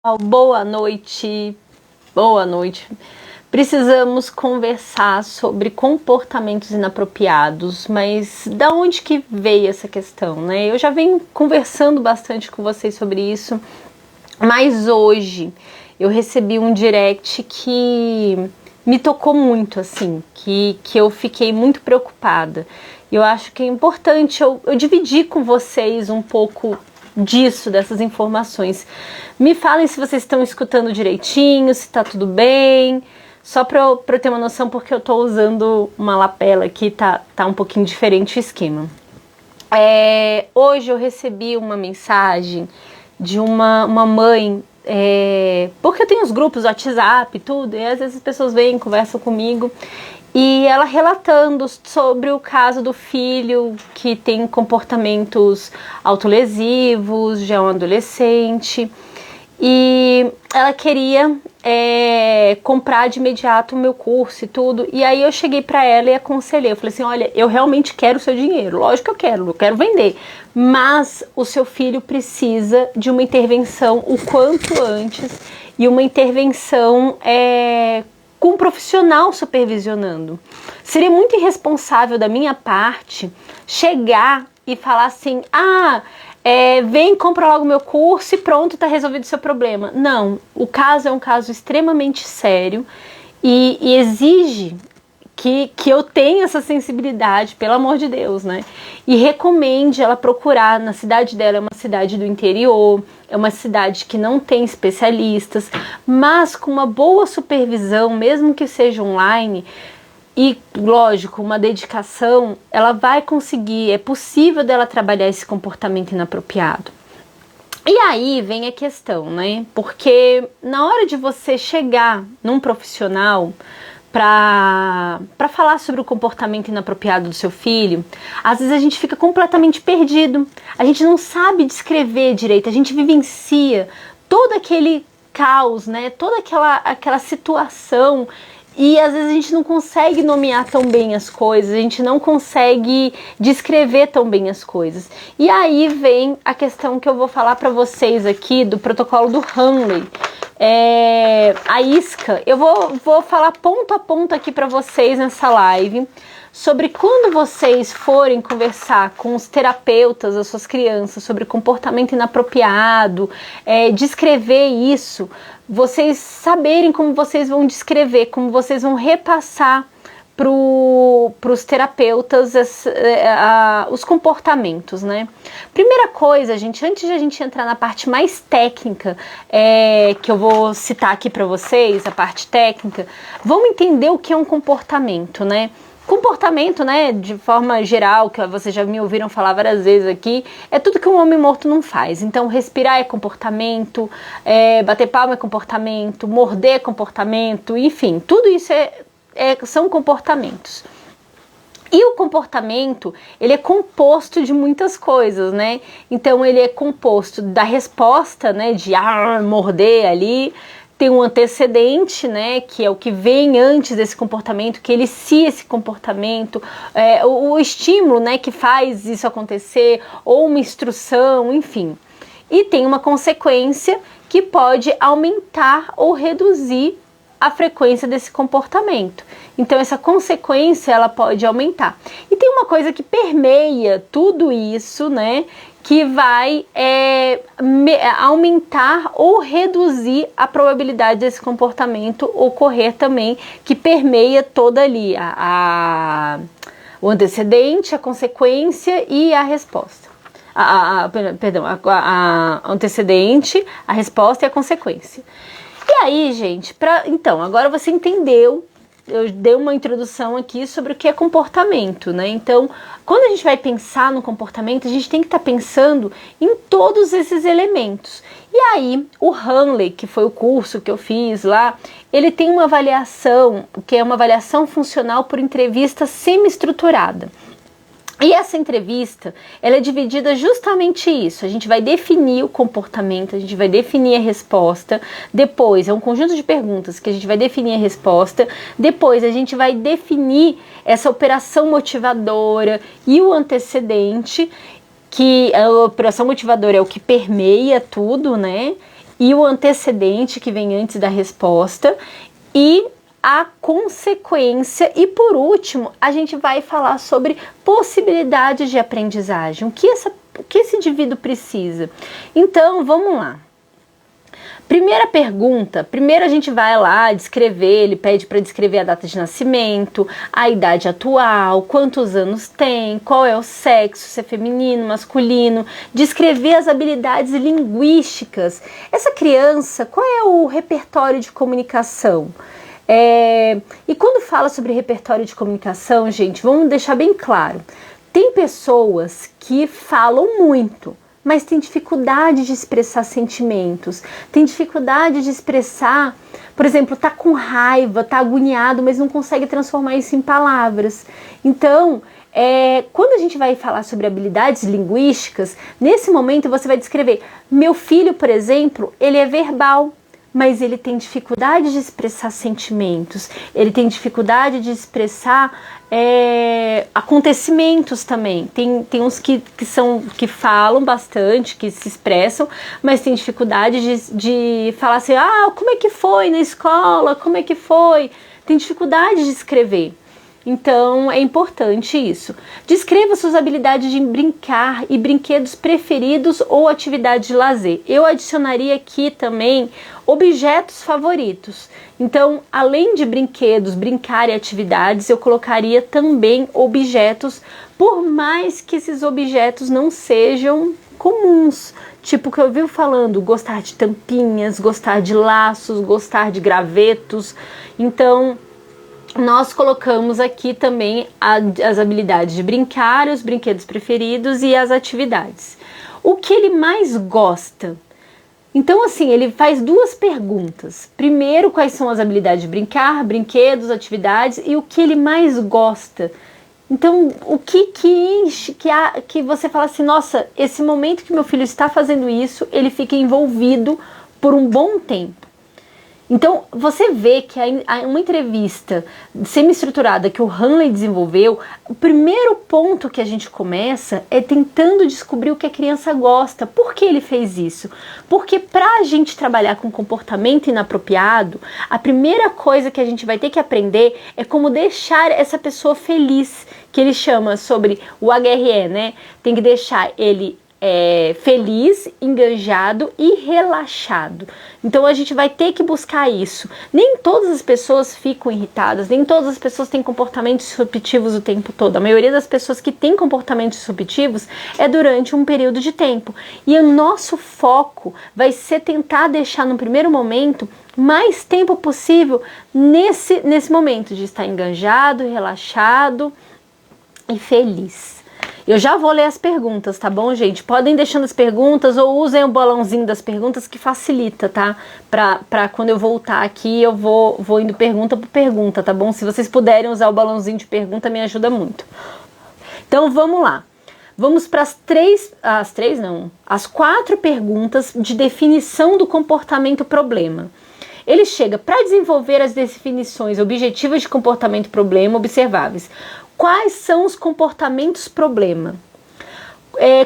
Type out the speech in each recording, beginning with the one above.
Boa noite, boa noite. Precisamos conversar sobre comportamentos inapropriados, mas da onde que veio essa questão, né? Eu já venho conversando bastante com vocês sobre isso, mas hoje eu recebi um direct que me tocou muito, assim, que eu fiquei muito preocupada. Eu acho que é importante eu dividir com vocês um pouco disso, dessas informações. Me falem se vocês estão escutando direitinho, se tá tudo bem, só para eu ter uma noção, porque eu tô usando uma lapela aqui, tá um pouquinho diferente o esquema. Hoje eu recebi uma mensagem de uma mãe, porque eu tenho os grupos do WhatsApp e tudo, e às vezes as pessoas vêm, conversam comigo, e ela relatando sobre o caso do filho que tem comportamentos autolesivos, já é um adolescente, e ela queria comprar de imediato o meu curso e tudo, e aí eu cheguei para ela e aconselhei, eu falei assim, olha, eu realmente quero o seu dinheiro, lógico que eu quero vender, mas o seu filho precisa de uma intervenção o quanto antes, e uma intervenção com um profissional supervisionando. Seria muito irresponsável da minha parte chegar e falar assim, vem, compra logo meu curso e pronto, tá resolvido o seu problema. Não, o caso é um caso extremamente sério e exige que eu tenha essa sensibilidade, pelo amor de Deus, né? E recomende ela procurar, na cidade dela, é uma cidade do interior, é uma cidade que não tem especialistas, mas com uma boa supervisão, mesmo que seja online, e, lógico, uma dedicação, ela vai conseguir, é possível dela trabalhar esse comportamento inapropriado. E aí vem a questão, né? Porque na hora de você chegar num profissional para falar sobre o comportamento inapropriado do seu filho, às vezes a gente fica completamente perdido, a gente não sabe descrever direito, a gente vivencia todo aquele caos, né? Toda aquela situação, e às vezes a gente não consegue nomear tão bem as coisas, a gente não consegue descrever tão bem as coisas. E aí vem a questão que eu vou falar para vocês aqui do protocolo do Hanley. A isca, eu vou falar ponto a ponto aqui para vocês nessa live sobre quando vocês forem conversar com os terapeutas das suas crianças sobre comportamento inapropriado, descrever isso, vocês saberem como vocês vão descrever, como vocês vão repassar para os terapeutas os comportamentos, né? Primeira coisa, gente, antes de a gente entrar na parte mais técnica, que eu vou citar aqui para vocês, a parte técnica, vamos entender o que é um comportamento, né? Comportamento, né, de forma geral, que vocês já me ouviram falar várias vezes aqui, é tudo que um homem morto não faz. Então, respirar é comportamento, bater palma é comportamento, morder é comportamento, enfim, tudo isso são comportamentos. E o comportamento, ele é composto de muitas coisas, né? Então, ele é composto da resposta, né, de morder ali. Tem um antecedente, né, que é o que vem antes desse comportamento, que inicia esse comportamento, o estímulo, né, que faz isso acontecer, ou uma instrução, enfim. E tem uma consequência que pode aumentar ou reduzir a frequência desse comportamento. Então essa consequência ela pode aumentar. E tem uma coisa que permeia tudo isso, né, que vai aumentar ou reduzir a probabilidade desse comportamento ocorrer também, que permeia toda ali o antecedente, a consequência e a resposta. Antecedente, a resposta e a consequência. E aí, gente, então, agora você entendeu, eu dei uma introdução aqui sobre o que é comportamento, né? Então, quando a gente vai pensar no comportamento, a gente tem que estar pensando em todos esses elementos. E aí, o Hanley, que foi o curso que eu fiz lá, ele tem uma avaliação, que é uma avaliação funcional por entrevista semi-estruturada. E essa entrevista, ela é dividida justamente isso, a gente vai definir o comportamento, a gente vai definir a resposta, depois é um conjunto de perguntas que a gente vai definir a resposta, depois a gente vai definir essa operação motivadora e o antecedente, que a operação motivadora é o que permeia tudo, né? e o antecedente que vem antes da resposta e a consequência. E por último, a gente vai falar sobre possibilidades de aprendizagem. O que esse indivíduo precisa? Então, vamos lá. Primeira pergunta, primeiro a gente vai lá descrever, ele pede para descrever a data de nascimento, a idade atual, quantos anos tem, qual é o sexo, se é feminino, masculino, descrever as habilidades linguísticas. Essa criança, qual é o repertório de comunicação? E quando fala sobre repertório de comunicação, gente, vamos deixar bem claro, tem pessoas que falam muito, mas tem dificuldade de expressar sentimentos, tem dificuldade de expressar, por exemplo, tá com raiva, tá agoniado, mas não consegue transformar isso em palavras. Então, quando a gente vai falar sobre habilidades linguísticas, nesse momento você vai descrever, meu filho, por exemplo, ele é verbal, mas ele tem dificuldade de expressar sentimentos, ele tem dificuldade de expressar acontecimentos também. Tem uns que falam bastante, que se expressam, mas tem dificuldade de falar assim, como é que foi na escola, como é que foi? Tem dificuldade de escrever. Então, é importante isso. Descreva suas habilidades de brincar e brinquedos preferidos ou atividades de lazer. Eu adicionaria aqui também objetos favoritos. Então, além de brinquedos, brincar e atividades, eu colocaria também objetos, por mais que esses objetos não sejam comuns. Tipo que eu vi falando, gostar de tampinhas, gostar de laços, gostar de gravetos. Então, nós colocamos aqui também as habilidades de brincar, os brinquedos preferidos e as atividades. O que ele mais gosta? Então, assim, ele faz duas perguntas. Primeiro, quais são as habilidades de brincar, brinquedos, atividades e o que ele mais gosta. Então, o que enche, que você fala assim, nossa, esse momento que meu filho está fazendo isso, ele fica envolvido por um bom tempo. Então, você vê que uma entrevista semi-estruturada que o Hanley desenvolveu, o primeiro ponto que a gente começa é tentando descobrir o que a criança gosta. Por que ele fez isso? Porque para a gente trabalhar com comportamento inapropriado, a primeira coisa que a gente vai ter que aprender é como deixar essa pessoa feliz, que ele chama sobre o HRE, né? Tem que deixar ele feliz, enganjado e relaxado. Então a gente vai ter que buscar isso. Nem todas as pessoas ficam irritadas, nem todas as pessoas têm comportamentos disruptivos o tempo todo. A maioria das pessoas que têm comportamentos disruptivos é durante um período de tempo. E o nosso foco vai ser tentar deixar no primeiro momento mais tempo possível nesse momento de estar enganjado, relaxado e feliz. Eu já vou ler as perguntas, tá bom, gente? Podem deixando as perguntas ou usem o balãozinho das perguntas que facilita, tá? Pra quando eu voltar aqui, eu vou indo pergunta por pergunta, tá bom? Se vocês puderem usar o balãozinho de pergunta, me ajuda muito. Então, vamos lá. Vamos para as 4 perguntas de definição do comportamento problema. Ele chega para desenvolver as definições objetivas de comportamento problema observáveis. Quais são os comportamentos problema?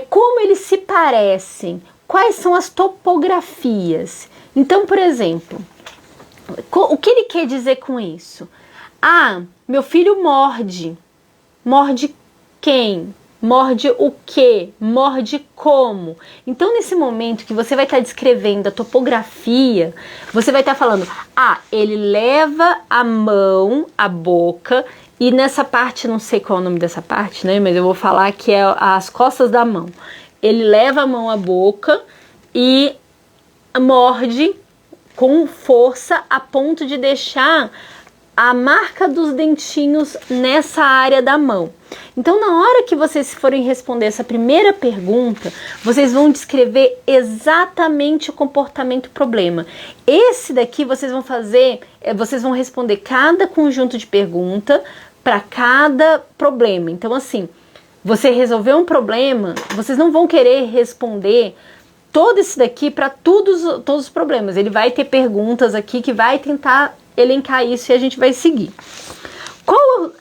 Como eles se parecem? Quais são as topografias? Então, por exemplo, o que ele quer dizer com isso? Meu filho morde. Morde quem? Morde o quê? Morde como? Então, nesse momento que você vai estar descrevendo a topografia, você vai estar falando, ele leva a mão, a boca, e nessa parte, não sei qual é o nome dessa parte, né? Mas eu vou falar que é as costas da mão. Ele leva a mão à boca e morde com força a ponto de deixar a marca dos dentinhos nessa área da mão. Então, na hora que vocês forem responder essa primeira pergunta, vocês vão descrever exatamente o comportamento problema. Esse daqui vocês vão responder cada conjunto de pergunta para cada problema. Então, assim, você resolveu um problema, vocês não vão querer responder todo esse daqui para todos os problemas. Ele vai ter perguntas aqui que vai tentar elencar isso e a gente vai seguir.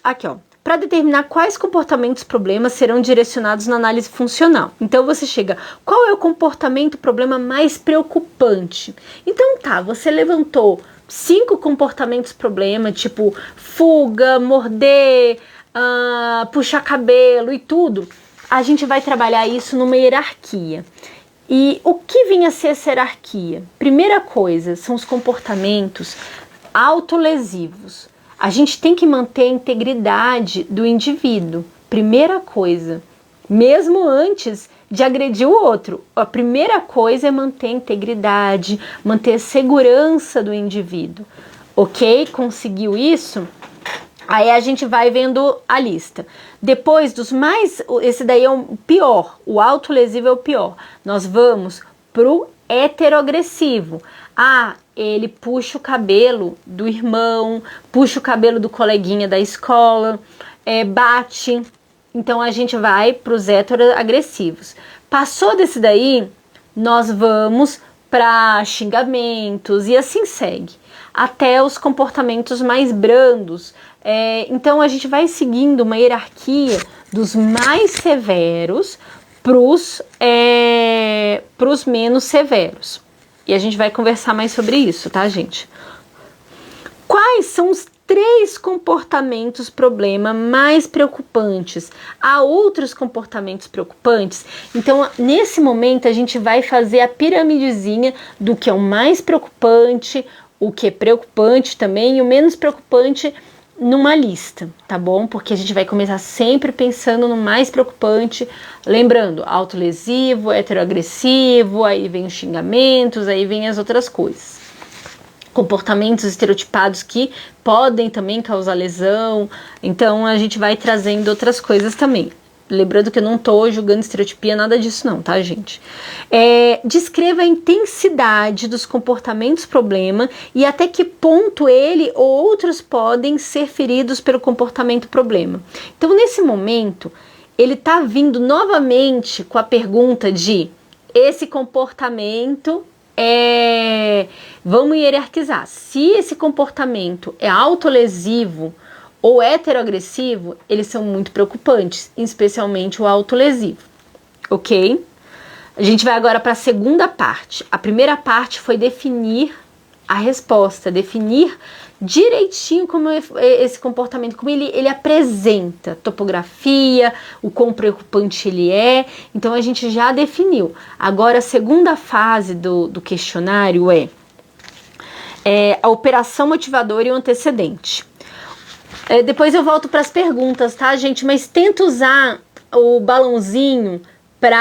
Aqui, ó. para determinar quais comportamentos problemas serão direcionados na análise funcional. Então você chega, qual é o comportamento problema mais preocupante? Então tá, você levantou 5 comportamentos problema, tipo fuga, morder, puxar cabelo e tudo. A gente vai trabalhar isso numa hierarquia. E o que vinha a ser essa hierarquia? Primeira coisa, são os comportamentos autolesivos. A gente tem que manter a integridade do indivíduo. Primeira coisa, mesmo antes de agredir o outro. A primeira coisa é manter a integridade, manter a segurança do indivíduo. Ok? Conseguiu isso? Aí a gente vai vendo a lista. Depois dos mais... Esse daí é o pior. O autolesivo é o pior. Nós vamos pro heteroagressivo. Ele puxa o cabelo do irmão, puxa o cabelo do coleguinha da escola, bate. Então a gente vai pros heteroagressivos. Passou desse daí, nós vamos para xingamentos e assim segue. Até os comportamentos mais brandos. Então a gente vai seguindo uma hierarquia dos mais severos pros menos severos. E a gente vai conversar mais sobre isso, tá, gente? Quais são os 3 comportamentos problema mais preocupantes? Há outros comportamentos preocupantes? Então, nesse momento, a gente vai fazer a piramidezinha do que é o mais preocupante, o que é preocupante também e o menos preocupante numa lista, tá bom? Porque a gente vai começar sempre pensando no mais preocupante, lembrando, autolesivo, heteroagressivo, aí vem os xingamentos, aí vem as outras coisas. Comportamentos estereotipados que podem também causar lesão, então a gente vai trazendo outras coisas também. Lembrando que eu não tô julgando estereotipia, nada disso não, tá, gente? Descreva a intensidade dos comportamentos problema e até que ponto ele ou outros podem ser feridos pelo comportamento problema. Então, nesse momento, ele tá vindo novamente com a pergunta de esse comportamento vamos hierarquizar. Se esse comportamento é autolesivo ou heteroagressivo, eles são muito preocupantes, especialmente o autolesivo, ok? A gente vai agora para a segunda parte. A primeira parte foi definir a resposta, definir direitinho como esse comportamento, como ele apresenta, topografia, o quão preocupante ele é. Então a gente já definiu. Agora a segunda fase do questionário é a operação motivadora e o antecedente. Depois eu volto para as perguntas, tá, gente? Mas tenta usar o balãozinho para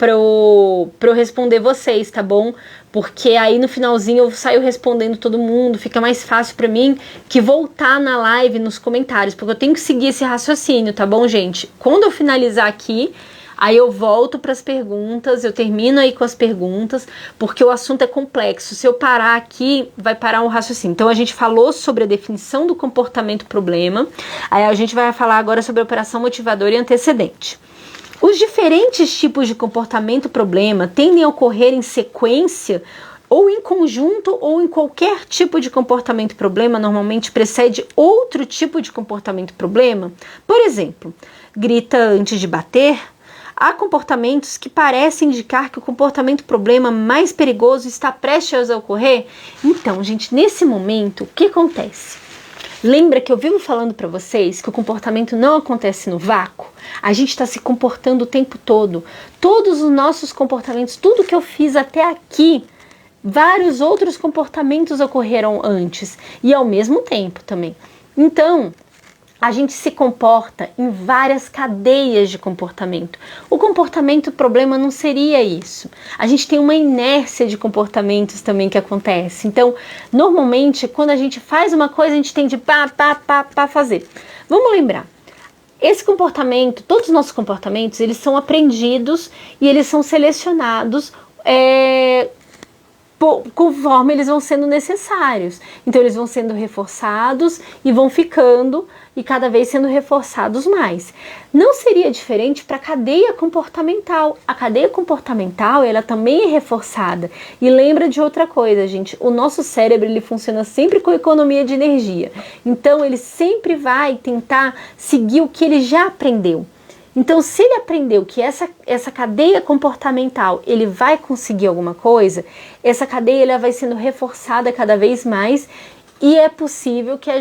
eu responder vocês, tá bom? Porque aí no finalzinho eu saio respondendo todo mundo, fica mais fácil para mim que voltar na live nos comentários, porque eu tenho que seguir esse raciocínio, tá bom, gente? Quando eu finalizar aqui, aí eu volto para as perguntas, eu termino aí com as perguntas, porque o assunto é complexo. Se eu parar aqui, vai parar o raciocínio. Então a gente falou sobre a definição do comportamento problema, aí a gente vai falar agora sobre a operação motivadora e antecedente. Os diferentes tipos de comportamento problema tendem a ocorrer em sequência ou em conjunto ou em qualquer tipo de comportamento problema normalmente precede outro tipo de comportamento problema. Por exemplo, grita antes de bater. Há comportamentos que parecem indicar que o comportamento problema mais perigoso está prestes a ocorrer. Então, gente, nesse momento, o que acontece? Lembra que eu vivo falando para vocês que o comportamento não acontece no vácuo? A gente está se comportando o tempo todo. Todos os nossos comportamentos, tudo que eu fiz até aqui, vários outros comportamentos ocorreram antes e ao mesmo tempo também. Então, a gente se comporta em várias cadeias de comportamento. O comportamento problema não seria isso. A gente tem uma inércia de comportamentos também que acontece. Então, normalmente, quando a gente faz uma coisa, a gente tende a fazer. Vamos lembrar. Esse comportamento, todos os nossos comportamentos, eles são aprendidos e eles são selecionados conforme eles vão sendo necessários. Então eles vão sendo reforçados e vão ficando e cada vez sendo reforçados mais. Não seria diferente para a cadeia comportamental. A cadeia comportamental, ela também é reforçada. E lembra de outra coisa, gente, o nosso cérebro, ele funciona sempre com economia de energia. Então ele sempre vai tentar seguir o que ele já aprendeu. Então, se ele aprendeu que essa cadeia comportamental, ele vai conseguir alguma coisa, essa cadeia ela vai sendo reforçada cada vez mais e é possível que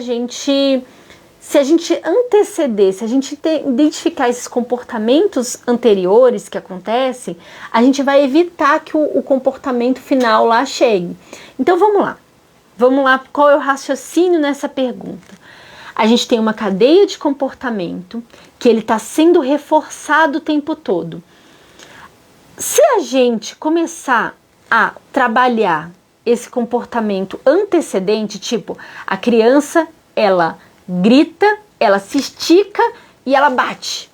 se a gente anteceder, se a gente identificar esses comportamentos anteriores que acontecem, a gente vai evitar que o comportamento final lá chegue. Então, vamos lá, qual é o raciocínio nessa pergunta? A gente tem uma cadeia de comportamento que ele está sendo reforçado o tempo todo. Se a gente começar a trabalhar esse comportamento antecedente, tipo, a criança, ela grita, ela se estica e ela bate.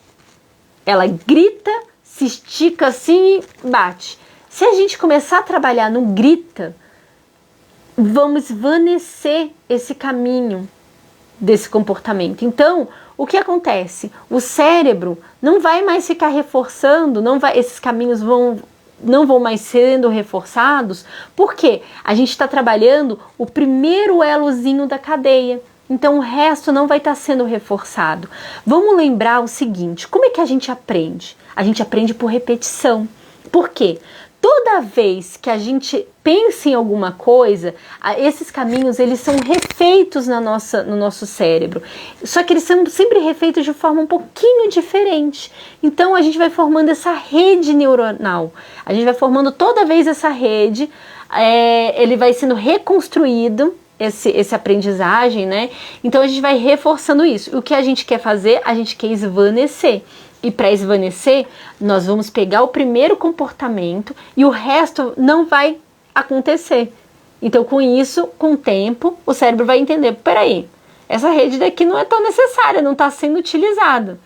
Ela grita, se estica assim e bate. Se a gente começar a trabalhar no grita, vamos esvanecer esse caminho desse comportamento. Então, o que acontece? O cérebro não vai mais ficar reforçando, esses caminhos não vão mais sendo reforçados, porque a gente está trabalhando o primeiro elozinho da cadeia. Então, o resto não vai estar sendo reforçado. Vamos lembrar o seguinte, como é que a gente aprende? A gente aprende por repetição. Por quê? Toda vez que a gente pensa em alguma coisa, esses caminhos eles são refeitos no nosso cérebro. Só que eles são sempre refeitos de forma um pouquinho diferente. Então a gente vai formando essa rede neuronal. A gente vai formando toda vez essa rede, ele vai sendo reconstruído, esse aprendizagem, né? Então a gente vai reforçando isso. O que a gente quer fazer? A gente quer esvanecer. E para esvanecer, nós vamos pegar o primeiro comportamento e o resto não vai acontecer. Então, com isso, com o tempo, o cérebro vai entender, peraí, essa rede daqui não é tão necessária, não está sendo utilizada.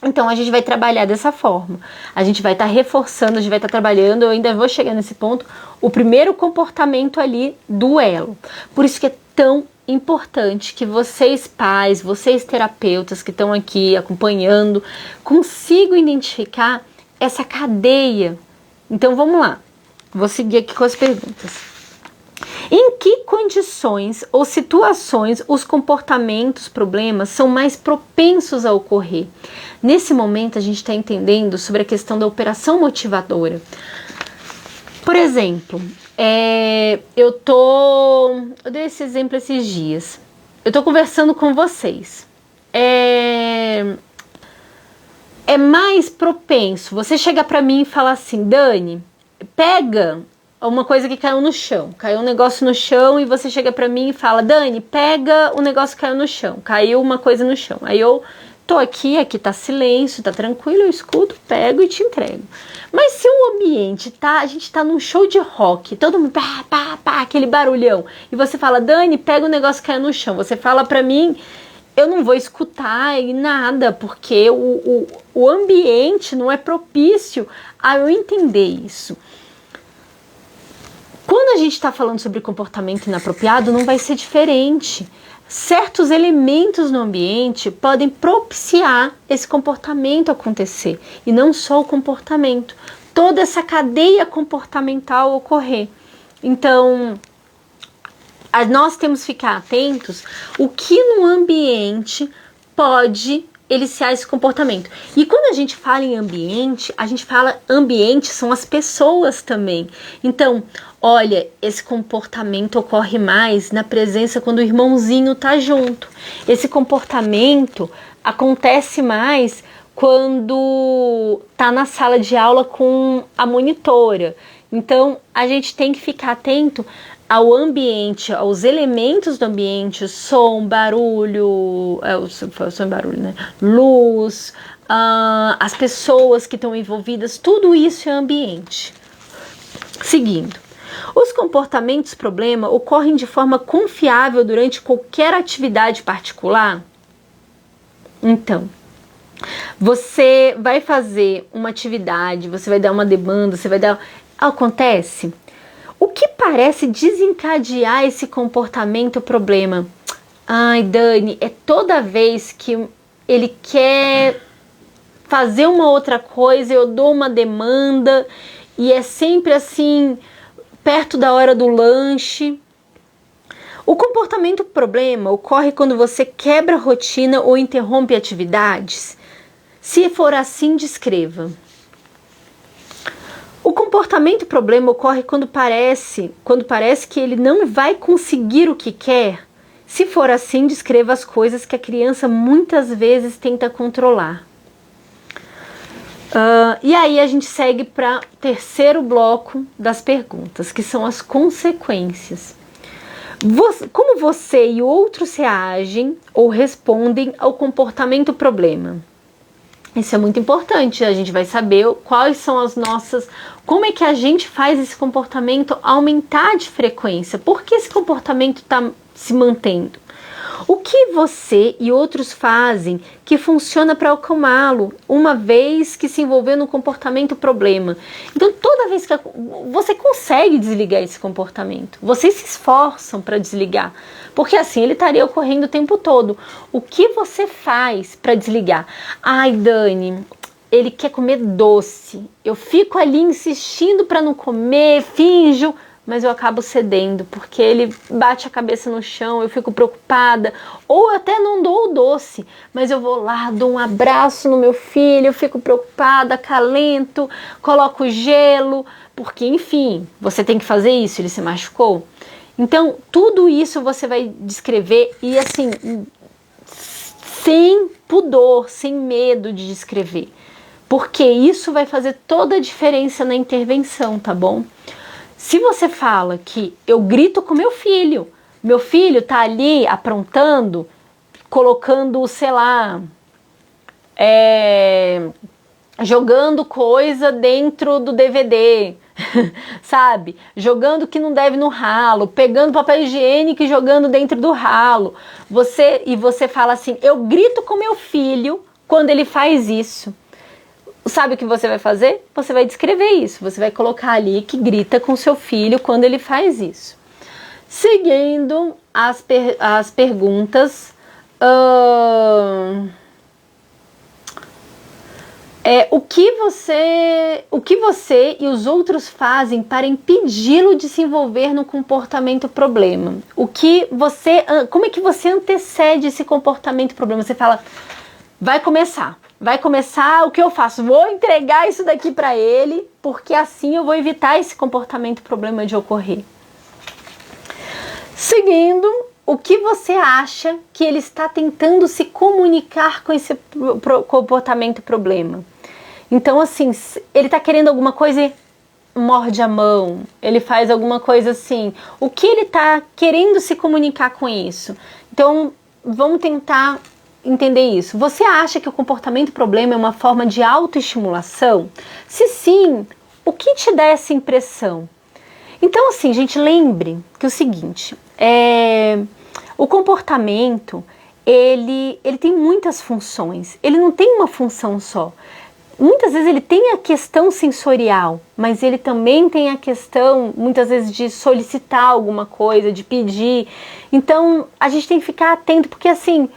Então, a gente vai trabalhar dessa forma. A gente vai estar reforçando, a gente vai estar trabalhando, eu ainda vou chegar nesse ponto, o primeiro comportamento ali do elo. Por isso que é tão importante que vocês pais, vocês terapeutas que estão aqui acompanhando, consigam identificar essa cadeia. Então vamos lá, vou seguir aqui com as perguntas. Em que condições ou situações os comportamentos, problemas são mais propensos a ocorrer? Nesse momento a gente está entendendo sobre a questão da operação motivadora. Por exemplo, eu dei esse exemplo esses dias. Eu tô conversando com vocês. É mais propenso você chegar pra mim e falar assim, Dani, pega uma coisa que caiu no chão. Caiu um negócio no chão e você chega pra mim e fala, Dani, pega o negócio que caiu no chão. Caiu uma coisa no chão. Aí eu tô aqui tá silêncio, tá tranquilo, eu escuto, pego e te entrego. Mas se o ambiente a gente tá num show de rock, todo mundo pá, pá, pá, aquele barulhão, e você fala, Dani, pega o negócio que caiu no chão, você fala pra mim, eu não vou escutar e nada, porque o ambiente não é propício a eu entender isso. Quando a gente está falando sobre comportamento inapropriado, não vai ser diferente. Certos elementos no ambiente podem propiciar esse comportamento acontecer. E não só o comportamento, toda essa cadeia comportamental ocorrer. Então, nós temos que ficar atentos o que no ambiente pode eliciar esse comportamento. E quando a gente fala em ambiente, a gente fala ambiente são as pessoas também. Então, olha, esse comportamento ocorre mais na presença quando o irmãozinho tá junto. Esse comportamento acontece mais quando tá na sala de aula com a monitora. Então, a gente tem que ficar atento ao ambiente, aos elementos do ambiente, som, barulho, som e barulho, né? Luz, as pessoas que estão envolvidas, tudo isso é ambiente. Seguindo, os comportamentos problema ocorrem de forma confiável durante qualquer atividade particular? Então, você vai fazer uma atividade, você vai dar uma demanda, você vai dar... Acontece... O que parece desencadear esse comportamento problema? Ai, Dani, é toda vez que ele quer fazer uma outra coisa, eu dou uma demanda e é sempre assim, perto da hora do lanche. O comportamento problema ocorre quando você quebra a rotina ou interrompe atividades. Se for assim, descreva. O comportamento problema ocorre quando parece que ele não vai conseguir o que quer. Se for assim, descreva as coisas que a criança muitas vezes tenta controlar. E aí a gente segue para o terceiro bloco das perguntas, que são as consequências. Como você e outros reagem ou respondem ao comportamento problema? Isso é muito importante, a gente vai saber quais são as nossas... Como é que a gente faz esse comportamento aumentar de frequência? Por que esse comportamento está se mantendo? O que você e outros fazem que funciona para acalmá-lo, uma vez que se envolveu no comportamento problema? Então, toda vez que você consegue desligar esse comportamento, vocês se esforçam para desligar, porque assim ele estaria ocorrendo o tempo todo. O que você faz para desligar? Ai, Dani, ele quer comer doce. Eu fico ali insistindo para não comer, finjo, mas eu acabo cedendo, porque ele bate a cabeça no chão, eu fico preocupada, ou até não dou o doce, mas eu vou lá, dou um abraço no meu filho, eu fico preocupada, acalento, coloco gelo, porque enfim, você tem que fazer isso, ele se machucou. Então, tudo isso você vai descrever e assim, sem pudor, sem medo de descrever, porque isso vai fazer toda a diferença na intervenção, tá bom? Se você fala que eu grito com meu filho tá ali aprontando, colocando, sei lá, jogando coisa dentro do DVD, sabe? Jogando que não deve no ralo, pegando papel higiênico e jogando dentro do ralo. Você fala assim, eu grito com meu filho quando ele faz isso. Sabe o que você vai fazer? Você vai descrever isso. Você vai colocar ali que grita com seu filho quando ele faz isso. Seguindo as perguntas. O que você e os outros fazem para impedi-lo de se envolver no comportamento problema? Como é que você antecede esse comportamento problema? Você fala, vai começar, o que eu faço? Vou entregar isso daqui para ele, porque assim eu vou evitar esse comportamento problema de ocorrer. Seguindo, o que você acha que ele está tentando se comunicar com esse comportamento problema? Então, assim, ele está querendo alguma coisa e morde a mão, ele faz alguma coisa assim. O que ele está querendo se comunicar com isso? Então, vamos tentar entender isso. Você acha que o comportamento problema é uma forma de autoestimulação? Se sim, o que te dá essa impressão? Então, assim, gente, lembre que é o seguinte, o comportamento, ele tem muitas funções, ele não tem uma função só. Muitas vezes ele tem a questão sensorial, mas ele também tem a questão, muitas vezes, de solicitar alguma coisa, de pedir. Então, a gente tem que ficar atento, porque assim,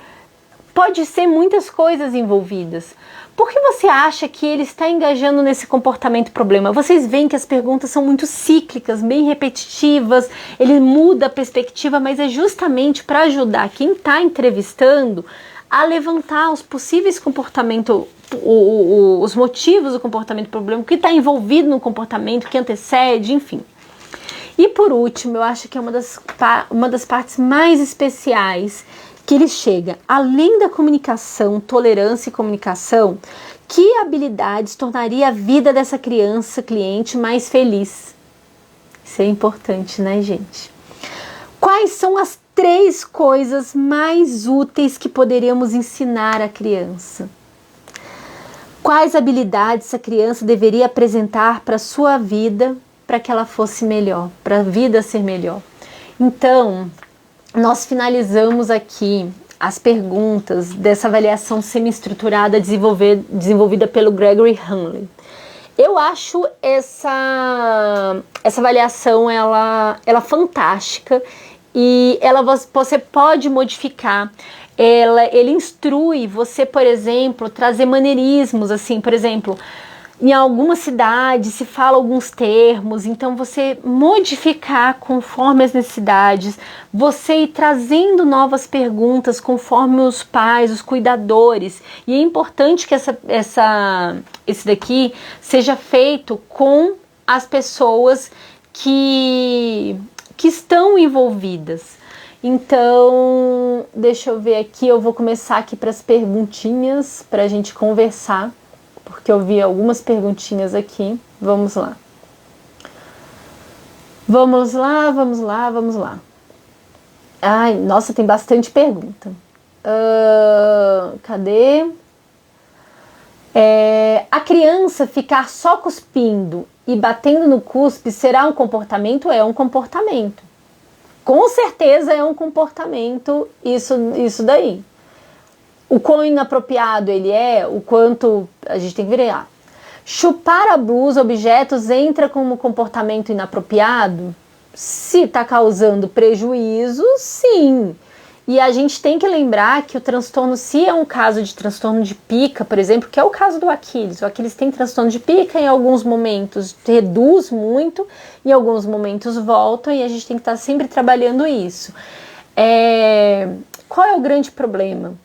pode ser muitas coisas envolvidas. Por que você acha que ele está engajando nesse comportamento problema? Vocês veem que as perguntas são muito cíclicas, bem repetitivas, ele muda a perspectiva, mas é justamente para ajudar quem está entrevistando a levantar os possíveis comportamentos, os motivos do comportamento problema, o que está envolvido no comportamento, o que antecede, enfim. E por último, eu acho que é uma das partes mais especiais que ele chega, além da comunicação, tolerância e comunicação, que habilidades tornaria a vida dessa criança, cliente, mais feliz? Isso é importante, né, gente? Quais são as 3 coisas mais úteis que poderíamos ensinar à criança? Quais habilidades a criança deveria apresentar para a sua vida para que ela fosse melhor, para a vida ser melhor? Então, nós finalizamos aqui as perguntas dessa avaliação semi-estruturada desenvolvida pelo Gregory Hanley. Eu acho essa avaliação ela fantástica e você pode modificar. Ele instrui você, por exemplo, trazer maneirismos, assim, por exemplo, em alguma cidade se fala alguns termos, então você modificar conforme as necessidades, você ir trazendo novas perguntas conforme os pais, os cuidadores. E é importante que esse daqui seja feito com as pessoas que estão envolvidas. Então, deixa eu ver aqui, eu vou começar aqui para as perguntinhas, para a gente conversar. Porque eu vi algumas perguntinhas aqui. Vamos lá. Vamos lá, vamos lá, vamos lá. Ai, nossa, tem bastante pergunta. Cadê? A criança ficar só cuspindo e batendo no cuspe será um comportamento? É um comportamento. Com certeza é um comportamento isso daí. O quão inapropriado ele é, o quanto a gente tem que virar. Chupar a blusa, objetos, entra como comportamento inapropriado? Se está causando prejuízo, sim. E a gente tem que lembrar que o transtorno, se é um caso de transtorno de pica, por exemplo, que é o caso do Aquiles. O Aquiles tem transtorno de pica, em alguns momentos reduz muito, em alguns momentos volta, e a gente tem que estar sempre trabalhando isso. Qual é o grande problema?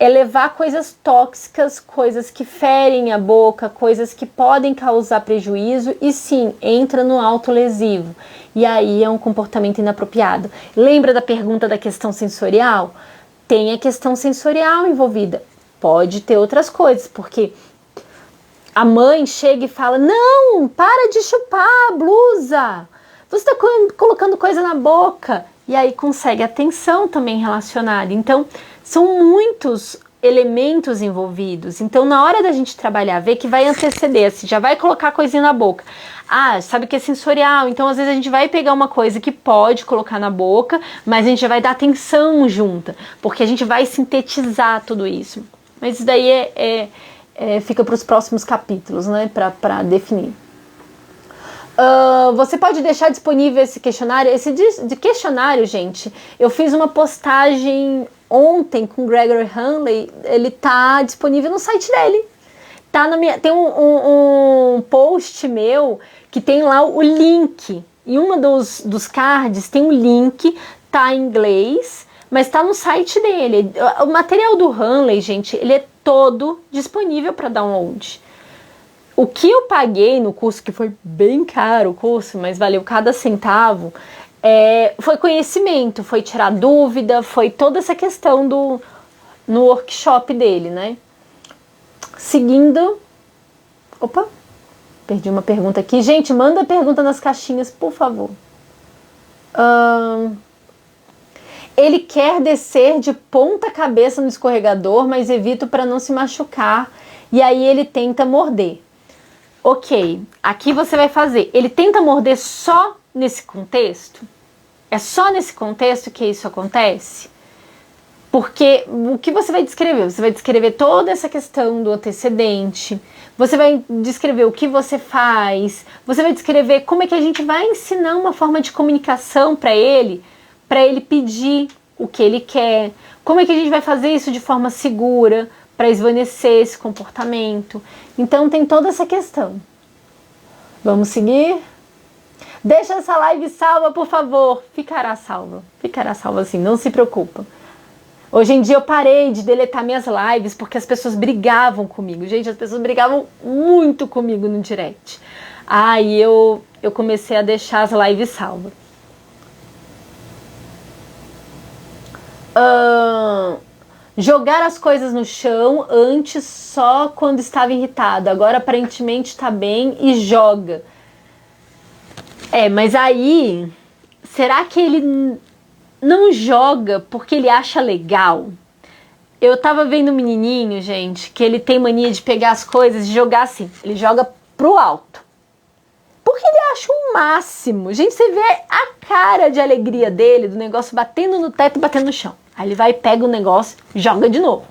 É levar coisas tóxicas, coisas que ferem a boca, coisas que podem causar prejuízo e sim, entra no autolesivo. E aí é um comportamento inapropriado. Lembra da pergunta da questão sensorial? Tem a questão sensorial envolvida. Pode ter outras coisas, porque a mãe chega e fala: não, para de chupar a blusa, você está colocando coisa na boca. E aí consegue atenção também relacionada. Então, são muitos elementos envolvidos. Então, na hora da gente trabalhar, ver que vai anteceder, se já vai colocar coisinha na boca. Ah, sabe que é sensorial, então às vezes a gente vai pegar uma coisa que pode colocar na boca, mas a gente já vai dar atenção junta, porque a gente vai sintetizar tudo isso. Mas isso daí fica para os próximos capítulos, né, para definir. Você pode deixar disponível esse questionário. Esse de questionário, gente, eu fiz uma postagem ontem com o Gregory Hanley. Ele tá disponível no site dele. Tem um post meu que tem lá o link. Em uma dos cards tem um link, tá em inglês, mas tá no site dele. O material do Hanley, gente, ele é todo disponível para download. O que eu paguei no curso, que foi bem caro o curso, mas valeu cada centavo, foi conhecimento, foi tirar dúvida, foi toda essa questão no workshop dele, né? Seguindo... Opa, perdi uma pergunta aqui. Gente, manda pergunta nas caixinhas, por favor. Ele quer descer de ponta cabeça no escorregador, mas evito para não se machucar. E aí ele tenta morder. Ok, aqui você vai fazer. Ele tenta morder só nesse contexto? É só nesse contexto que isso acontece? Porque o que você vai descrever? Você vai descrever toda essa questão do antecedente, você vai descrever o que você faz, você vai descrever como é que a gente vai ensinar uma forma de comunicação para ele pedir o que ele quer, como é que a gente vai fazer isso de forma segura, para esvanecer esse comportamento. Então tem toda essa questão. Vamos seguir? Deixa essa live salva, por favor. Ficará salva sim, não se preocupa. Hoje em dia eu parei de deletar minhas lives porque as pessoas brigavam comigo. Gente, as pessoas brigavam muito comigo no direct. Aí eu comecei a deixar as lives salvas. Jogar as coisas no chão antes só quando estava irritado. Agora aparentemente está bem e joga. Mas aí, será que ele não joga porque ele acha legal? Eu tava vendo um menininho, gente, que ele tem mania de pegar as coisas e jogar assim. Ele joga pro alto. Porque ele acha o máximo. Gente, você vê a cara de alegria dele, do negócio batendo no teto e batendo no chão. Aí ele vai, pega o negócio, joga de novo.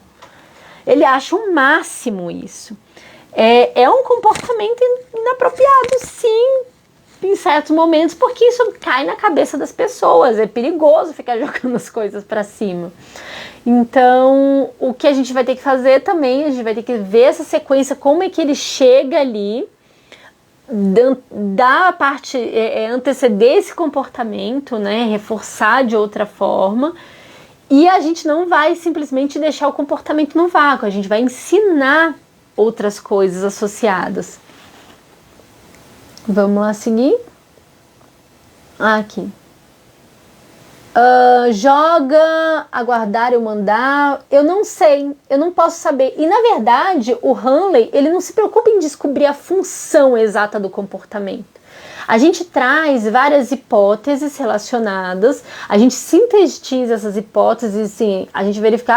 Ele acha o máximo isso. É um comportamento inapropriado, sim, em certos momentos, porque isso cai na cabeça das pessoas. É perigoso ficar jogando as coisas para cima. Então, o que a gente vai ter que fazer também, a gente vai ter que ver essa sequência, como é que ele chega ali, da parte, anteceder esse comportamento, né, reforçar de outra forma, e a gente não vai simplesmente deixar o comportamento no vácuo, a gente vai ensinar outras coisas associadas. Vamos lá seguir? Aqui. Joga, aguardar eu mandar, eu não sei, eu não posso saber. E na verdade, o Hanley, ele não se preocupa em descobrir a função exata do comportamento. A gente traz várias hipóteses relacionadas, a gente sintetiza essas hipóteses, assim, a gente verifica,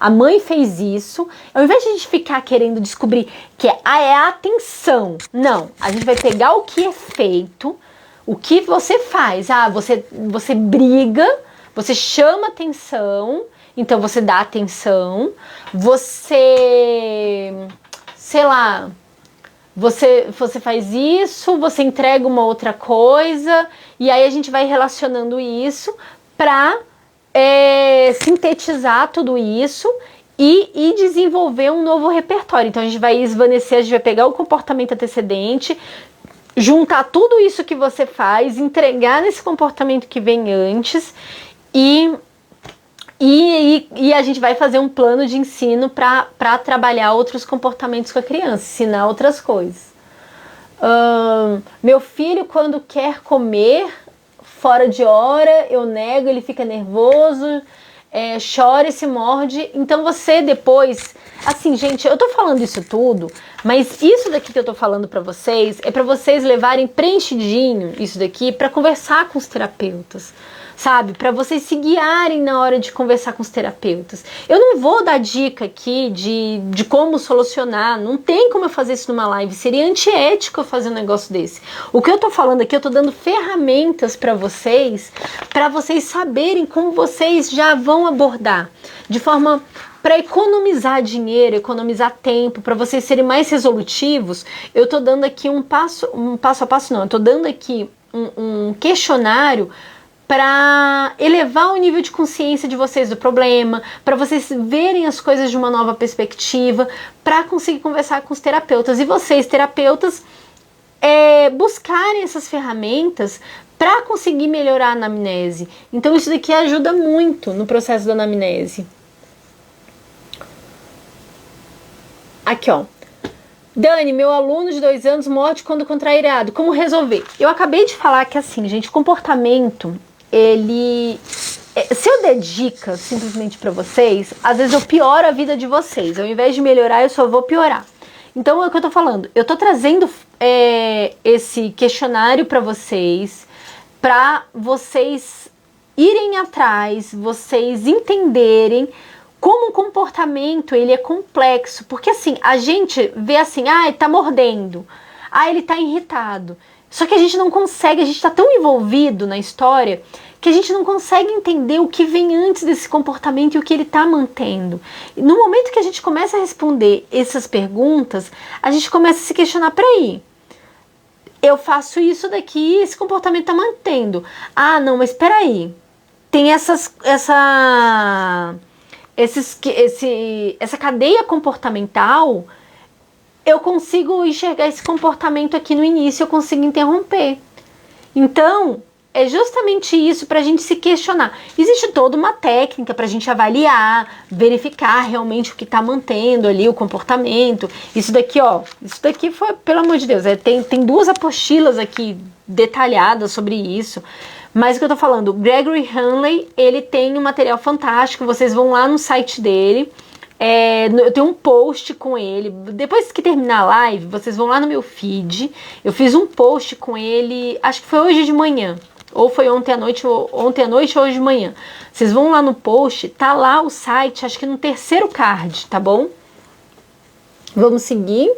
a mãe fez isso, ao invés de a gente ficar querendo descobrir que é a atenção, não, a gente vai pegar o que é feito, o que você faz, você briga, você chama atenção, então você dá atenção, você, sei lá, você faz isso, você entrega uma outra coisa, e aí a gente vai relacionando isso para sintetizar tudo isso e desenvolver um novo repertório. Então a gente vai esvanecer, a gente vai pegar o comportamento antecedente, juntar tudo isso que você faz, entregar nesse comportamento que vem antes e a gente vai fazer um plano de ensino para trabalhar outros comportamentos com a criança, ensinar outras coisas. Meu filho, quando quer comer fora de hora, eu nego, ele fica nervoso, chora e se morde. Então você depois... Assim, gente, eu tô falando isso tudo, mas isso daqui que eu tô falando pra vocês é pra vocês levarem preenchidinho isso daqui pra conversar com os terapeutas, sabe? Pra vocês se guiarem na hora de conversar com os terapeutas. Eu não vou dar dica aqui de como solucionar, não tem como eu fazer isso numa live, seria antiético eu fazer um negócio desse. O que eu tô falando aqui, eu tô dando ferramentas pra vocês saberem como vocês já vão abordar, de forma... Para economizar dinheiro, economizar tempo, para vocês serem mais resolutivos, eu tô dando aqui um passo a passo não, eu tô dando aqui um questionário para elevar o nível de consciência de vocês do problema, para vocês verem as coisas de uma nova perspectiva, para conseguir conversar com os terapeutas. E vocês, terapeutas, buscarem essas ferramentas para conseguir melhorar a anamnese. Então isso daqui ajuda muito no processo da anamnese. Aqui, ó. Dani, meu aluno de 2 anos morde quando contrariado. Como resolver? Eu acabei de falar que, assim, gente, comportamento, ele... Se eu der dica simplesmente pra vocês, às vezes eu pioro a vida de vocês. Ao invés de melhorar, eu só vou piorar. Então, é o que eu tô falando. Eu tô trazendo esse questionário pra vocês irem atrás, vocês entenderem como um comportamento ele é complexo, porque assim, a gente vê assim, ele tá mordendo, ele tá irritado, só que a gente não consegue, a gente tá tão envolvido na história que a gente não consegue entender o que vem antes desse comportamento e o que ele tá mantendo. No momento que a gente começa a responder essas perguntas, a gente começa a se questionar, peraí, eu faço isso daqui, esse comportamento tá mantendo. Não, mas peraí, tem essa cadeia comportamental, eu consigo enxergar esse comportamento aqui no início, eu consigo interromper. Então, é justamente isso para a gente se questionar. Existe toda uma técnica para a gente avaliar, verificar realmente o que está mantendo ali o comportamento. Isso daqui, ó, isso daqui foi, pelo amor de Deus, tem 2 apostilas aqui detalhadas sobre isso. Mas o que eu tô falando, o Gregory Hanley, ele tem um material fantástico, vocês vão lá no site dele, eu tenho um post com ele, depois que terminar a live, vocês vão lá no meu feed, eu fiz um post com ele, acho que foi hoje de manhã, ou foi ontem à noite ou hoje de manhã. Vocês vão lá no post, tá lá o site, acho que no 3º card, tá bom? Vamos seguir.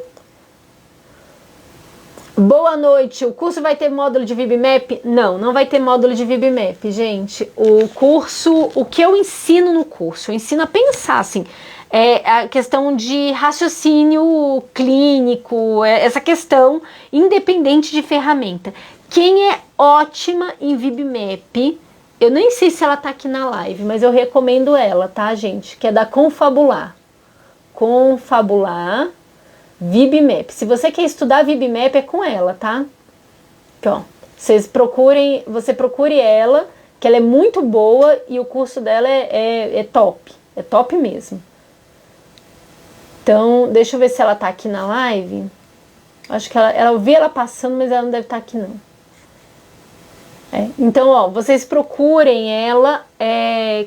Boa noite, o curso vai ter módulo de VibMap? Não, não vai ter módulo de VibMap, gente. O curso, o que eu ensino no curso? Eu ensino a pensar assim, é a questão de raciocínio clínico, essa questão independente de ferramenta. Quem é ótima em VibMap, eu nem sei se ela tá aqui na live, mas eu recomendo ela, tá, gente? Que é da Confabular. Confabular VibMap. Se você quer estudar VibMap, é com ela, tá? Aqui, ó. Você procure ela, que ela é muito boa e o curso dela é top. É top mesmo. Então, deixa eu ver se ela tá aqui na live. Acho que eu vi ela passando, mas ela não deve estar aqui, não. Então, ó, vocês procurem ela,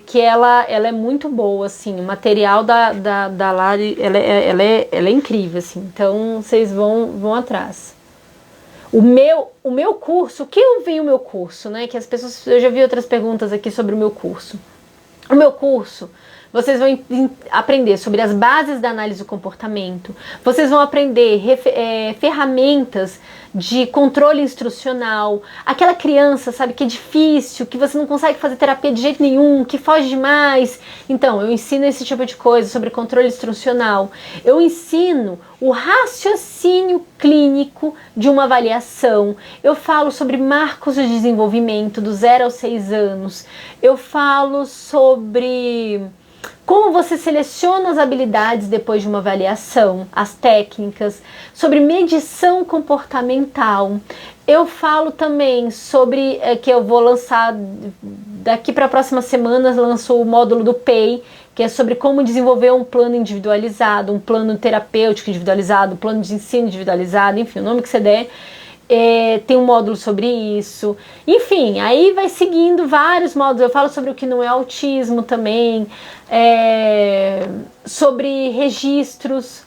que ela é muito boa, assim. O material da Lari, ela é incrível, assim. Então, vocês vão atrás. O meu curso, o que eu vi o meu curso, né? Que as pessoas, eu já vi outras perguntas aqui sobre o meu curso. O meu curso, vocês vão aprender sobre as bases da análise do comportamento, vocês vão aprender ferramentas de controle instrucional, aquela criança, sabe, que é difícil, que você não consegue fazer terapia de jeito nenhum, que foge demais. Então, eu ensino esse tipo de coisa sobre controle instrucional. Eu ensino o raciocínio clínico de uma avaliação. Eu falo sobre marcos de desenvolvimento do 0 aos 6 anos. Eu falo sobre como você seleciona as habilidades depois de uma avaliação, as técnicas, sobre medição comportamental. Eu falo também sobre, que eu vou lançar, daqui para a próxima semana, lançou o módulo do PEI, que é sobre como desenvolver um plano individualizado, um plano terapêutico individualizado, um plano de ensino individualizado, enfim, o nome que você der. Tem um módulo sobre isso, enfim, aí vai seguindo vários módulos. Eu falo sobre o que não é autismo também, sobre registros,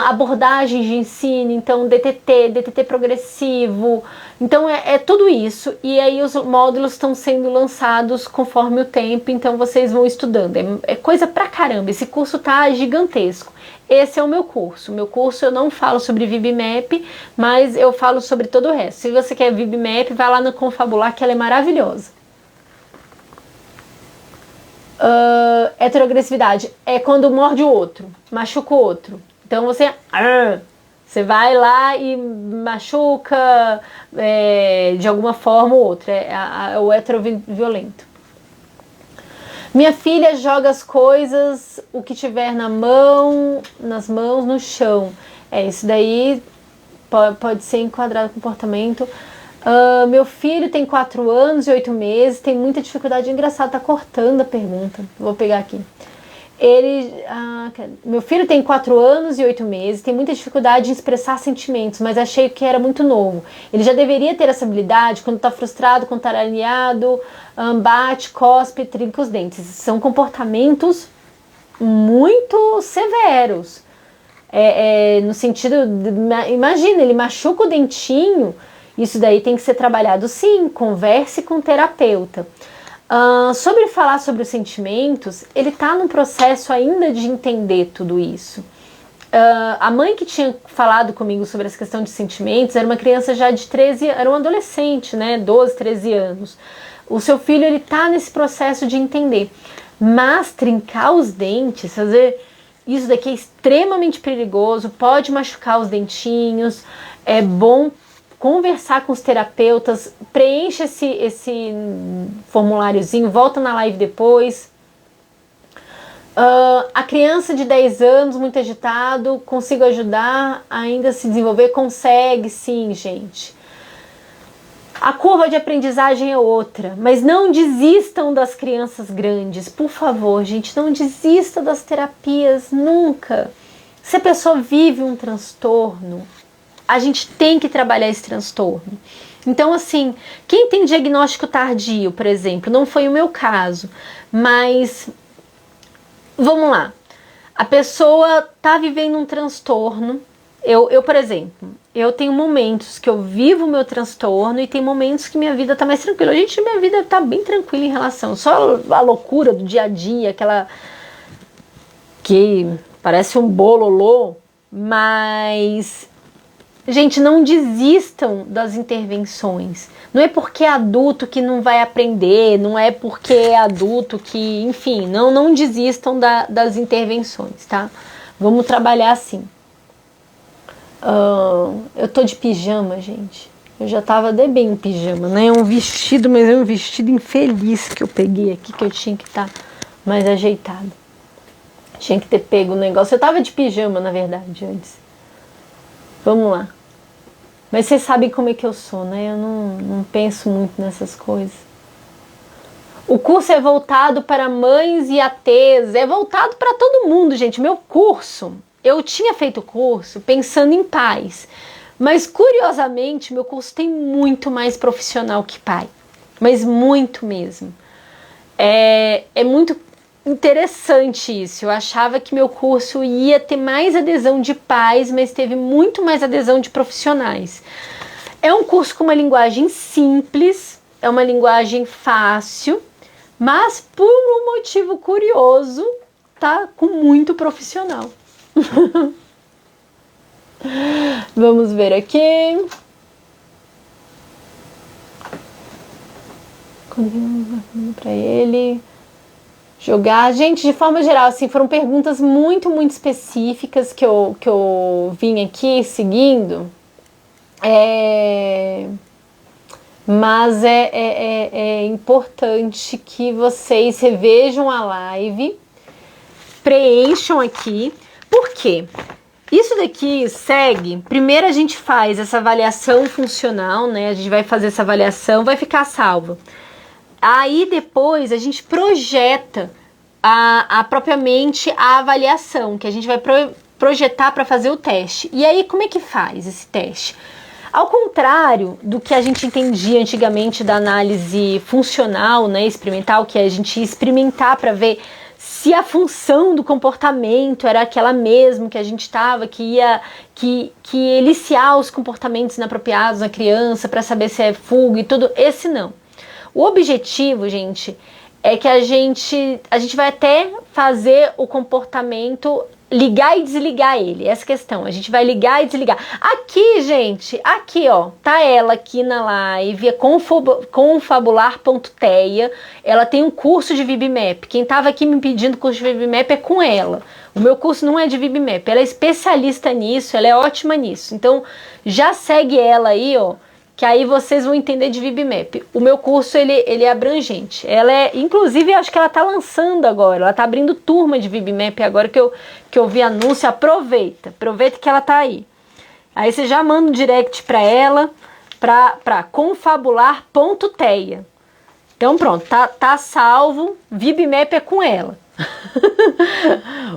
abordagens de ensino, então DTT progressivo, então é tudo isso, e aí os módulos estão sendo lançados conforme o tempo, então vocês vão estudando, é coisa pra caramba, esse curso tá gigantesco. Esse é o meu curso. Meu curso eu não falo sobre VibMap, mas eu falo sobre todo o resto. Se você quer VibMap, vai lá no Confabular, que ela é maravilhosa. Heteroagressividade é quando morde o outro, machuca o outro. Então você vai lá e machuca de alguma forma ou outra. É o heteroviolento. Minha filha joga as coisas, o que tiver nas mãos, no chão. Isso daí pode ser enquadrado no comportamento. Meu filho tem 4 anos e 8 meses, tem muita dificuldade. Engraçado, tá cortando a pergunta. Vou pegar aqui. Meu filho tem 4 anos e 8 meses, tem muita dificuldade em expressar sentimentos, mas achei que era muito novo. Ele já deveria ter essa habilidade quando está frustrado, quando está alinhado, bate, cospe, trinca os dentes. São comportamentos muito severos. No sentido, imagina, ele machuca o dentinho, isso daí tem que ser trabalhado sim, converse com o terapeuta. Sobre falar sobre os sentimentos, ele está num processo ainda de entender tudo isso. A mãe que tinha falado comigo sobre essa questão de sentimentos era uma criança já de 13, era um adolescente, né, 12, 13 anos. O seu filho, ele está nesse processo de entender. Mas trincar os dentes, fazer isso daqui é extremamente perigoso, pode machucar os dentinhos, é bom conversar com os terapeutas, preencha esse formuláriozinho, volta na live depois. A criança de 10 anos, muito agitado, consigo ajudar ainda a se desenvolver? Consegue sim, gente. A curva de aprendizagem é outra, mas não desistam das crianças grandes, por favor, gente, não desista das terapias, nunca. Se a pessoa vive um transtorno, a gente tem que trabalhar esse transtorno. Então, assim, quem tem diagnóstico tardio, por exemplo, não foi o meu caso, mas vamos lá. A pessoa tá vivendo um transtorno. Eu, por exemplo, eu tenho momentos que eu vivo o meu transtorno e tem momentos que minha vida tá mais tranquila. Gente, minha vida tá bem tranquila em relação. Só a loucura do dia a dia, aquela que parece um bololô, mas Gente, não desistam das intervenções. Não é porque é adulto que não vai aprender, não é porque é adulto que, enfim, não desistam das intervenções, tá? Vamos trabalhar assim. Eu tô de pijama, gente. Eu já tava até bem em pijama, né? É um vestido, mas é um vestido infeliz que eu peguei aqui, que eu tinha que estar mais ajeitado. Tinha que ter pego o negócio. Eu tava de pijama, na verdade, antes. Vamos lá. Mas vocês sabem como é que eu sou, né? Eu não penso muito nessas coisas. O curso é voltado para mães e ATs, é voltado para todo mundo, gente. Meu curso, eu tinha feito o curso pensando em pais, mas curiosamente meu curso tem muito mais profissional que pai, mas muito mesmo. É muito interessante isso. Eu achava que meu curso ia ter mais adesão de pais, mas teve muito mais adesão de profissionais. É um curso com uma linguagem simples, é uma linguagem fácil, mas por um motivo curioso, tá com muito profissional. Vamos ver aqui. Para ele jogar. Gente, de forma geral, assim, foram perguntas muito específicas que eu vim aqui seguindo. Mas é importante que vocês revejam a live, preencham aqui. Por quê? Isso daqui segue, primeiro a gente faz essa avaliação funcional, né? A gente vai fazer essa avaliação, vai ficar salva. Aí depois a gente projeta propriamente a avaliação, que a gente vai projetar para fazer o teste. E aí como é que faz esse teste? Ao contrário do que a gente entendia antigamente da análise funcional, né, experimental, que é a gente ia experimentar para ver se a função do comportamento era aquela mesmo que a gente estava, que eliciar os comportamentos inapropriados na criança para saber se é fuga e tudo, esse não. O objetivo, gente, é que a gente vai até fazer o comportamento ligar e desligar ele, essa questão, a gente vai ligar e desligar. Aqui, gente, aqui, ó, tá ela aqui na live, é confabular.teia, ela tem um curso de VibMap, quem tava aqui me pedindo curso de VibMap é com ela. O meu curso não é de VibMap, ela é especialista nisso, ela é ótima nisso, então já segue ela aí, ó, que aí vocês vão entender de VibMap. O meu curso, ele é abrangente. Ela é, inclusive, acho que ela tá lançando agora, ela tá abrindo turma de VibMap agora que eu vi anúncio. Aproveita que ela tá aí. Aí você já manda um direct para ela, para confabular.teia. Então pronto, tá salvo, VibMap é com ela.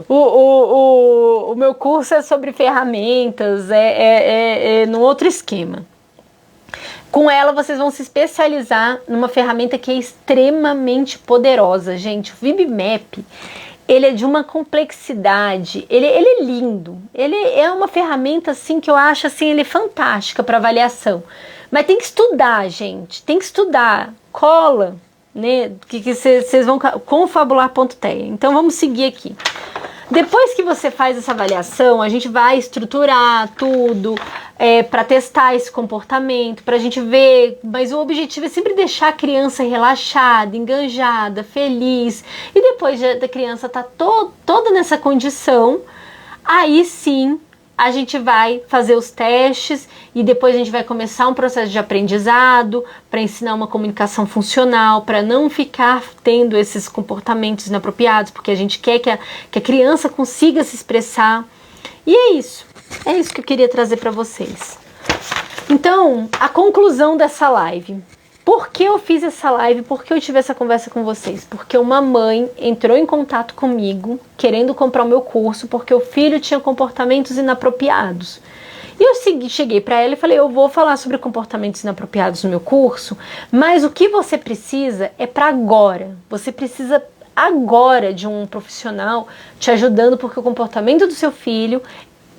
o meu curso é sobre ferramentas, é no outro esquema. Com ela, vocês vão se especializar numa ferramenta que é extremamente poderosa, gente. O VibMap, ele é de uma complexidade, ele é lindo. Ele é uma ferramenta, assim, que eu acho, assim, ele é fantástica para avaliação. Mas tem que estudar, gente, tem que estudar. Cola, né, que vocês vão... confabular.teia. Então, vamos seguir aqui. Depois que você faz essa avaliação, a gente vai estruturar tudo para testar esse comportamento, para a gente ver, mas o objetivo é sempre deixar a criança relaxada, enganjada, feliz. E depois da criança estar toda nessa condição, aí sim a gente vai fazer os testes e depois a gente vai começar um processo de aprendizado para ensinar uma comunicação funcional, para não ficar tendo esses comportamentos inapropriados, porque a gente quer que a criança consiga se expressar. E é isso que eu queria trazer para vocês. Então, a conclusão dessa live. Por que eu fiz essa live? Por que eu tive essa conversa com vocês? Porque uma mãe entrou em contato comigo querendo comprar o meu curso porque o filho tinha comportamentos inapropriados. E eu cheguei para ela e falei, eu vou falar sobre comportamentos inapropriados no meu curso, mas o que você precisa é para agora. Você precisa agora de um profissional te ajudando porque o comportamento do seu filho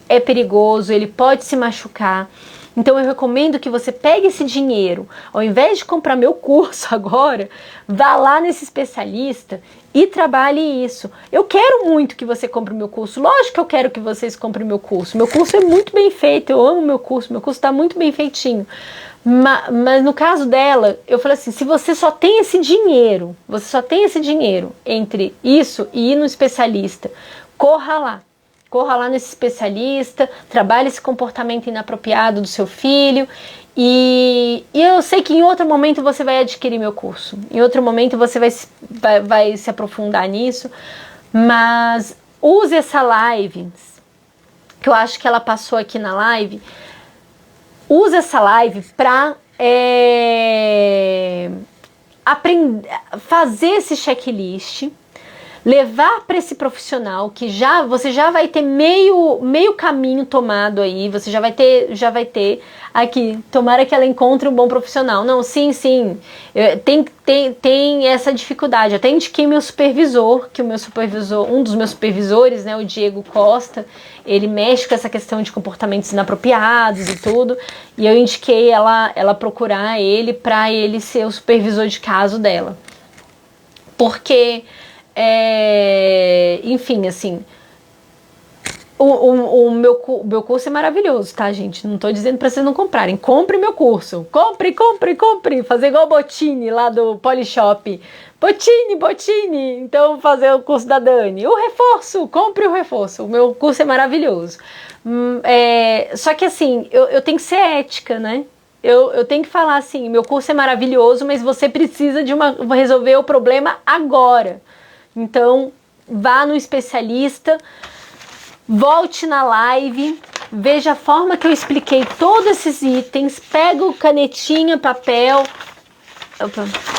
é perigoso, ele pode se machucar. Então eu recomendo que você pegue esse dinheiro, ao invés de comprar meu curso agora, vá lá nesse especialista e trabalhe isso. Eu quero muito que você compre o meu curso. Lógico que eu quero que vocês comprem meu curso. Meu curso é muito bem feito, eu amo meu curso está muito bem feitinho. Mas no caso dela, eu falei assim, se você só tem esse dinheiro, entre isso e ir no especialista, corra lá. Corra lá nesse especialista, trabalhe esse comportamento inapropriado do seu filho e eu sei que em outro momento você vai adquirir meu curso. Em outro momento você vai se aprofundar nisso, mas use essa live, que eu acho que ela passou aqui na live, use essa live para aprender, fazer esse checklist, levar para esse profissional que você já vai ter meio caminho tomado aí, você já vai ter aqui, tomara que ela encontre um bom profissional. Não, sim, tem essa dificuldade. Até indiquei meu supervisor, um dos meus supervisores, né, o Diego Costa, ele mexe com essa questão de comportamentos inapropriados e tudo, e eu indiquei ela procurar ele para ele ser o supervisor de caso dela. Porque enfim, assim, o meu curso é maravilhoso, tá, gente? Não tô dizendo pra vocês não comprarem. Compre meu curso. Compre. Fazer igual o Botini lá do Polishop. Botini. Então, fazer o curso da Dani. O reforço. Compre o reforço. O meu curso é maravilhoso. Só que, assim, eu tenho que ser ética, né? Eu tenho que falar assim, meu curso é maravilhoso, mas você precisa resolver o problema agora. Então, vá no especialista, volte na live, veja a forma que eu expliquei todos esses itens, pega o canetinha, papel,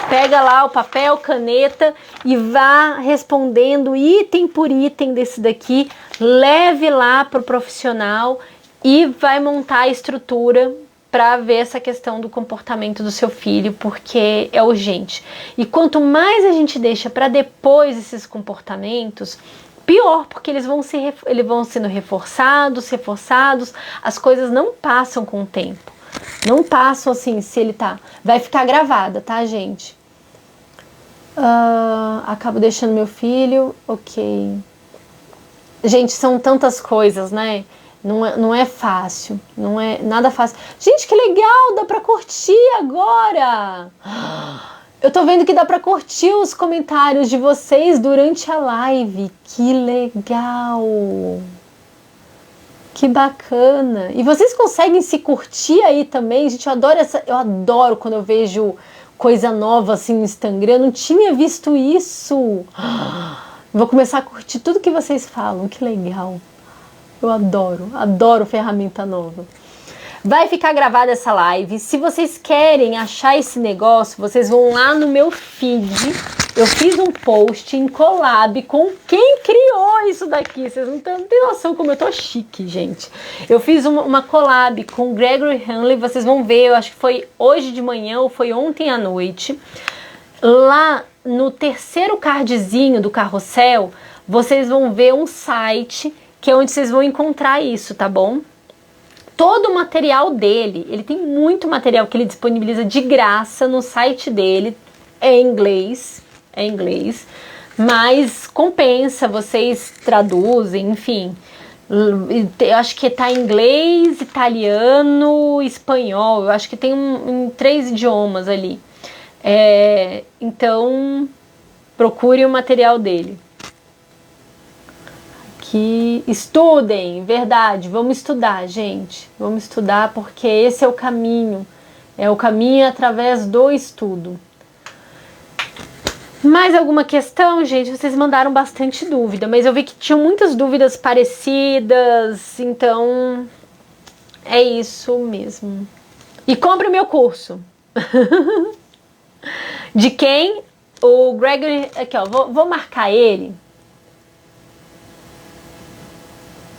pega lá o papel, caneta e vá respondendo item por item desse daqui, leve lá para o profissional e vai montar a estrutura para ver essa questão do comportamento do seu filho, porque é urgente. E quanto mais a gente deixa para depois esses comportamentos, pior, porque eles vão sendo reforçados, as coisas não passam com o tempo. Não passam assim, se ele tá... Vai ficar gravada, tá, gente? Acabo deixando meu filho, ok. Gente, são tantas coisas, né? Não é fácil, não é nada fácil. Gente, que legal, dá pra curtir agora! Eu tô vendo que dá pra curtir os comentários de vocês durante a live. Que legal! Que bacana! E vocês conseguem se curtir aí também? Gente, eu adoro quando eu vejo coisa nova assim no Instagram. Eu não tinha visto isso. Vou começar a curtir tudo que vocês falam. Que legal! Eu adoro ferramenta nova. Vai ficar gravada essa live. Se vocês querem achar esse negócio, vocês vão lá no meu feed. Eu fiz um post em collab com quem criou isso daqui. Vocês não têm noção como eu tô chique, gente. Eu fiz uma collab com o Gregory Hanley. Vocês vão ver, eu acho que foi hoje de manhã ou foi ontem à noite. Lá no terceiro cardzinho do carrossel, vocês vão ver um site que é onde vocês vão encontrar isso, tá bom? Todo o material dele, ele tem muito material que ele disponibiliza de graça no site dele, é em inglês, mas compensa, vocês traduzem, enfim. Eu acho que tá em inglês, italiano, espanhol, eu acho que tem em 3 idiomas ali. Então, procure o material dele. Que estudem, verdade, vamos estudar, gente, vamos estudar porque esse é o caminho através do estudo. Mais alguma questão, gente? Vocês mandaram bastante dúvida, mas eu vi que tinham muitas dúvidas parecidas, então é isso mesmo. E compre o meu curso. De quem? O Gregory, aqui ó, vou marcar ele.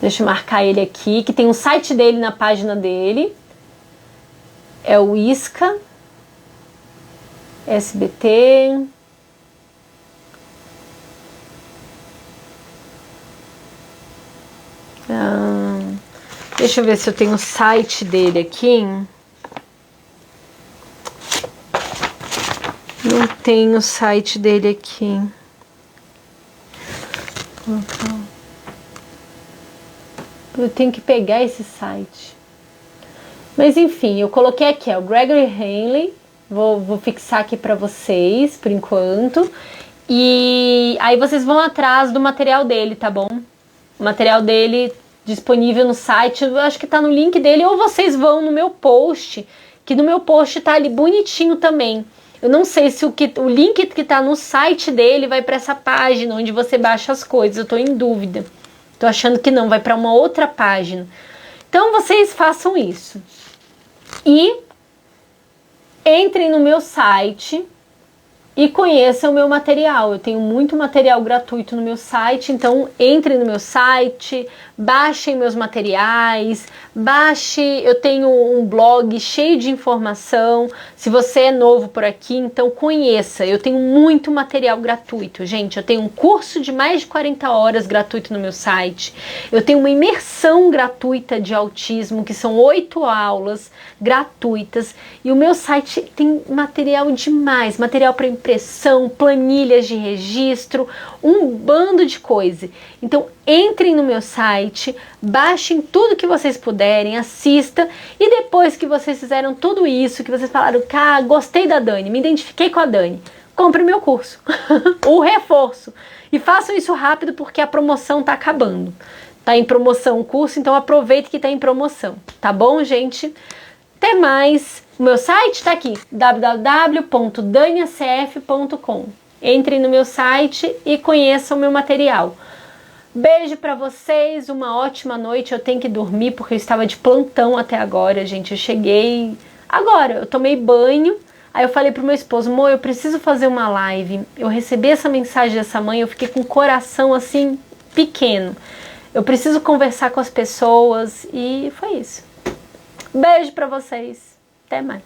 Deixa eu marcar ele aqui, que tem um site dele na página dele. É o ISCA, SBT. Deixa eu ver se eu tenho o site dele aqui. Não tenho o site dele aqui. Eu tenho que pegar esse site. Mas enfim, eu coloquei aqui, o Gregory Henley. Vou fixar aqui para vocês, por enquanto. E aí vocês vão atrás do material dele, tá bom? O material dele disponível no site, eu acho que tá no link dele, ou vocês vão no meu post, que no meu post tá ali bonitinho também. Eu não sei se o link que tá no site dele vai para essa página onde você baixa as coisas, eu tô em dúvida. Tô achando que não, vai para uma outra página. Então vocês façam isso. E entrem no meu site e conheçam o meu material. Eu tenho muito material gratuito no meu site, então entrem no meu site, baixem meus materiais, eu tenho um blog cheio de informação. Se você é novo por aqui, então conheça. Eu tenho muito material gratuito, gente. Eu tenho um curso de mais de 40 horas gratuito no meu site. Eu tenho uma imersão gratuita de autismo, que são 8 aulas gratuitas. E o meu site tem material demais, material para impressão, planilhas de registro, um bando de coisa. Então entrem no meu site, baixem tudo que vocês puderem, assista, e depois que vocês fizeram tudo isso, que vocês falaram, cara, gostei da Dani, me identifiquei com a Dani, compre meu curso, o reforço, e façam isso rápido porque a promoção tá acabando. Tá em promoção o curso, então aproveite que tá em promoção, tá bom, gente? Até mais! O meu site tá aqui, www.daniacf.com. Entrem no meu site e conheçam o meu material. Beijo pra vocês, uma ótima noite. Eu tenho que dormir porque eu estava de plantão até agora, gente. Eu cheguei agora, eu tomei banho. Aí eu falei pro meu esposo, amor, eu preciso fazer uma live. Eu recebi essa mensagem dessa mãe, eu fiquei com o coração assim, pequeno. Eu preciso conversar com as pessoas e foi isso. Beijo pra vocês. Até mais.